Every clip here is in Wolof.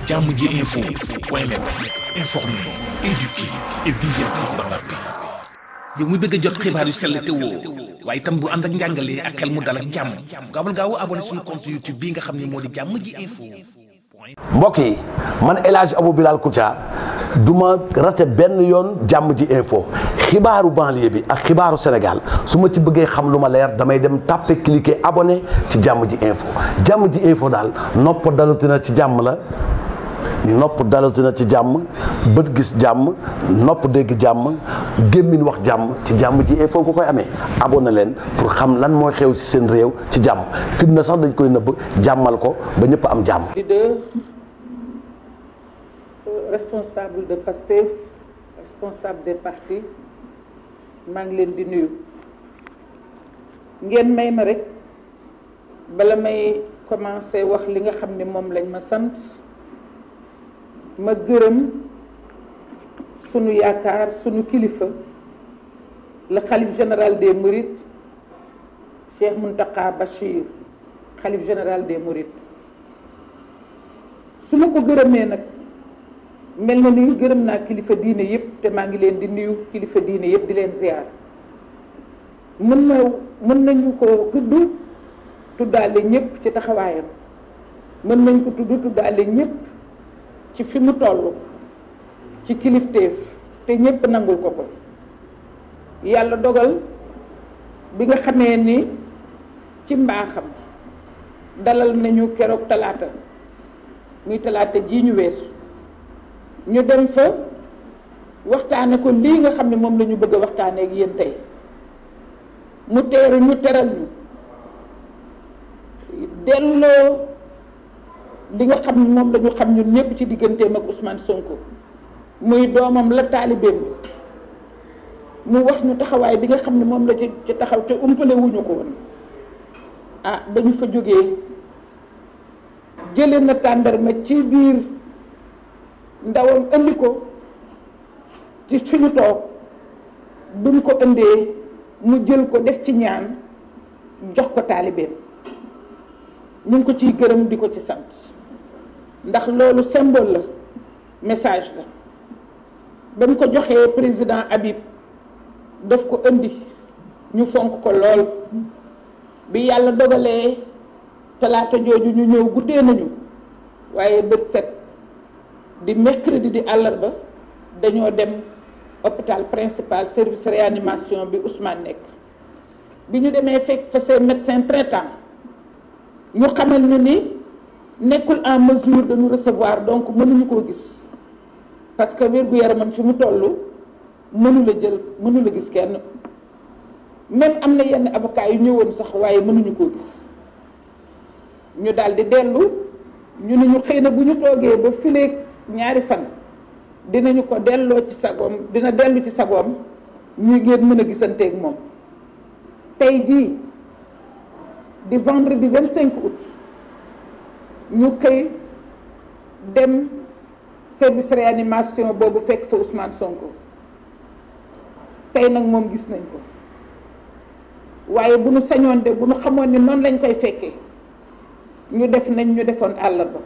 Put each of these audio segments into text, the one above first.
Jammji info point net informer, éduquer et divertir dans la paix. yow mu bëgg a jot xibaar yu sell te woo waaye itam bu ànd ak njàngalee ak xel mu dal ak jàmm gaawal gaaw abonné suñu compte YouTube bi nga xam ne moo di Jammji info. mbokk yi man El Hadj Abou Bilal Koutia du ma rate benn yoon Jammji info xibaaru banlieue bi ak xibaaru Sénégal su ma ci bëggee xam lu ma leer damay dem tàppe cliquer abonné ci Jammji info daal nopp dalutina ci jàmm la. nopp dalatina ci jàmm bët gis jàmm nopp dégg jàmm gémmiñ wax jàmm ci Jammji info nga koy amee abonné leen pour xam lan mooy xew ci seen réew ci jàmm fitna sax dañ koy nëbb jàmmal ko ba ñëpp am jàmm. Leader, responsable de Pastef, responsable des partis maa ngi leen di nuyu ngeen may ma rek bala may commencer wax li nga xam ne moom lañ ma sant. ma gërëm sunu yaakaar sunu kilifa le xalif général des Mourides Cheikh Mountakha Bachir xalif général des Mourides su ma ko gërëmee nag mel na ni gërëm naa kilifa diine yëpp te maa ngi leen di nuyu kilifa diine yëpp di leen ziar mën nañu ko tuddaale ñëpp ci taxawaayam mën nañ ko tuddaale ñëpp ci fi mu toll ci kilifteef te ñépp nangul ko ko yàlla dogal bi nga xamee ni ci mbaaxam dalal nañu keroog talaata muy talaata ji ñu weesu ñu dem fa waxtaane ko lii nga xam ne moom la ñu bëgg a waxtaane ak yéen tey mu teeru ñu teral ñu delloo li nga xam ne moom la ñu xam ñun ñëpp ci digganteem ak Ousmane Sonko muy doomam la taalibeem mu wax ñu taxawaay bi nga xam ne moom la ci taxaw te umpale wuñu ko woon ba ñu fa jógee jële na tàndarma ci biir ndawam indi ko ci suñu toog duñ ko indee mu jël ko def ci ñaan jox ko taalibeem ñu ngi ko ciy gërëm di ko ci sant ndax loolu symbole la message la ba mu ko joxee président Habib daf ko indi ñu fonk ko lool bi yàlla dogalee talaata jooju ñu ñëw guddee nañu waaye bët set di mercredi di àllarba dañoo dem hôpital principal service réanimation bi Ousmane nekk bi ñu demee fekk fa seen médecin traitant ñu xamal ñu ni nekkul en mesure de nous recevoir donc mënuñu koo gis parce que wér-gu-yaramam fi mu toll mënu la gis kenn même am na yenn avocat yu ñëwoon sax waaye mënuñu koo gis ñu daal di dellu ñu ne ñu xëy na bu ñu toogee ba fileeg ñaari fan dinañu ko delloo ci sagoom dina dellu ci sagoom ñu ngeen mën a gisanteeg moom tey jii di vendredi 25 août ñu xëy dem service réanimation boobu fekk fa Ousmane Sonko tey nag moom gis nañ ko waaye bu ñu sañoon de bu ñu xamoon ni noonu lañ koy fekkee ñu def nañ ñu defoon àllarba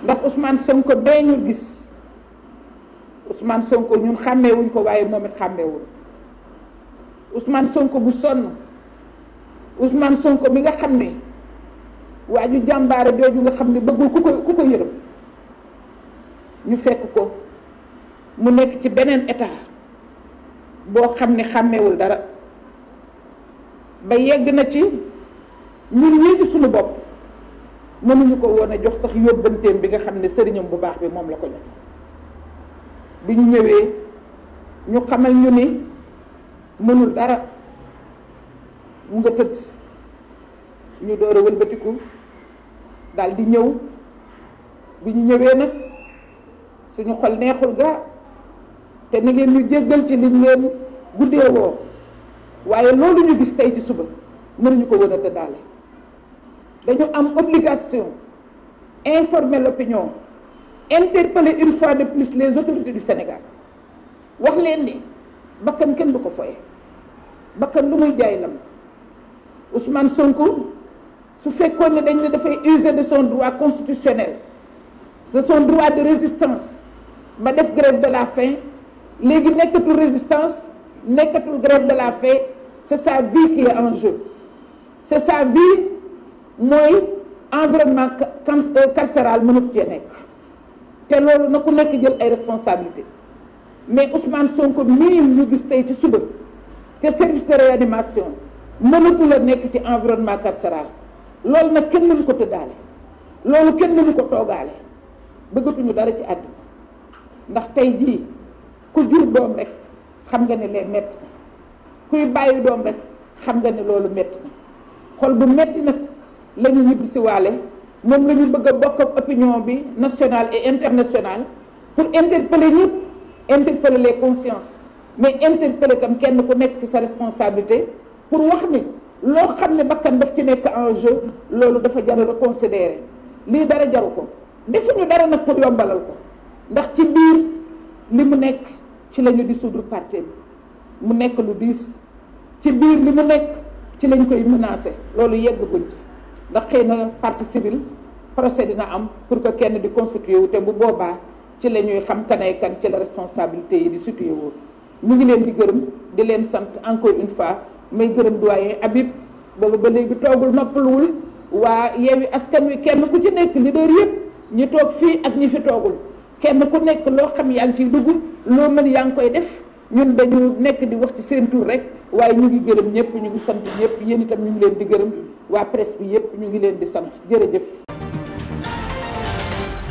ndax Ousmane Sonko bee ñu gis Ousmane Sonko ñun xàmmeewuñ ko waaye moom it xàmmeewul Ousmane Sonko bu sonn Ousmane Sonko mi nga xam ne waa ju jàmbaare jooju nga xam ne bëggul ku ko yërëm ñu fekk ko mu nekk ci beneen état boo xam ne xàmmeewul dara ba yegg na ci ñun ñii ci suñu bopp mënuñu ko woon a jox sax yóbbanteem bi nga xam ne sëriñam bu baax bi moom la ko jox bi ñu ñëwee ñu xamal ñu ni mënul dara mu nga tëdd ñu door a wëlbatiku daal di ñëw bi ñu ñëwee nag suñu xol neexul gaa te na ngeen ñu jéggal ci liñ leen guddee woo waaye loolu ñu gis tey ci suba mënuñu ko woon a tëddaale dañu am obligation informer l'opinion interpeller une fois de plus les autorités du Sénégal wax leen ni bakkan kenn du ko foye bakkan lu muy jaay lam Ousmane Sonko su fekkoon ne dañ ne dafay user de son droit constitutionnel c'est son droit de résistance ba def grève de la faim léegi nekkatul résistance nekkatul grève de la faim c'est sa vie qui est en jeu c'est sa vie mooy environnement carcéral mënut cee nekk te loolu na ku nekk jël ay responsabilités mais Ousmane Sonko mii ñu gis tey ci suba te service de réanimation mënatul a nekk ci environnement carcéral loolu nag kenn mënu ko tëddaale loolu kenn mënu ko toogaale bëggatuñu dara ci àddina ndax tey jii ku jur doom rek xam nga ne lee metti na kuy bàyyi doom rek xam nga ne loolu metti na xol bu metti nag la ñu ñibbi si waale moom la ñu bëgg a bokk ak opinion bi nationale et internationale pour interpeller ñëpp interpeller les consciences mais interpeller tam kenn ku nekk ci sa responsabilité pour wax ni loo xam ne bakkan daf ci nekk en jeu loolu dafa jar a reconsidérer lii dara jaru ko defuñu dara nag pour yombalal ko ndax ci biir li mu nekk ci la ñu dissoudre parti bi mu nekk lu diis ci biir li mu nekk ci lañ koy menacer loolu yeggaguñ ci ndax xëy na partie civile procès dina am pour que kenn di constitué wu te bu boobaa ci la ñuy xam kanay kan ci la responsabilité yi di situé wu mu ngi leen di gërëm di leen sant encore une fois may gërëm doyen Habib boobu ba léegi toogul noppaluwul waa Yewwi Askan Wi kenn ku ci nekk leader yëpp ñi toog fii ak ñi fi toogul kenn ku nekk loo xam yaa ngi ciy dugg loo mën yaa ngi koy def ñun dañu nekk di wax ci seen tur rek waaye ñu ngi gërëm ñëpp ñu ngi sant ñëpp yéen itam ñu ngi leen di gërëm waa presse bi yëpp ñu ngi leen di sant jërëjëf.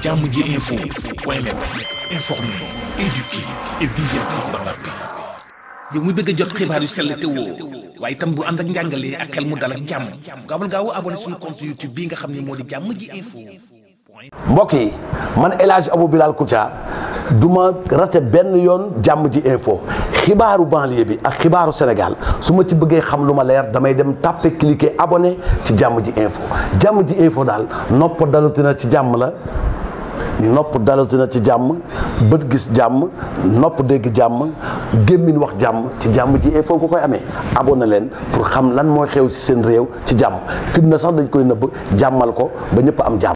Jàmm ji info point net informer, éduquer et divertir dans la paix. yow mu bëgg a jot xibaar yu sell te woo waaye itam bu ànd ak njàngalee ak xel mu dal ak jàmm gaawal gaaw abonné suñu compte YouTube bii nga xam ne moo di Jàmm ji info. mbokk yi man El Hadj Abou Bilal Koutia du ma rate benn yoon Jàmm ji info xibaaru banlieue bi ak xibaaru Sénégal su ma ci bëggee xam lu ma leer damay dem tàppe cliquer abonné ci Jàmm ji info Jàmm ji info daal nopp dalutina ci jàmm la. nopp dalatina ci jàmm bët gis jàmm nopp dégg jàmm gémmiñ wax jàmm ci Jàmm ji info ko koy amee abonné leen pour xam lan mooy xew ci seen réew ci jàmm fitna sax dañ koy nëbb jàmmal ko ba ñëpp am jàmm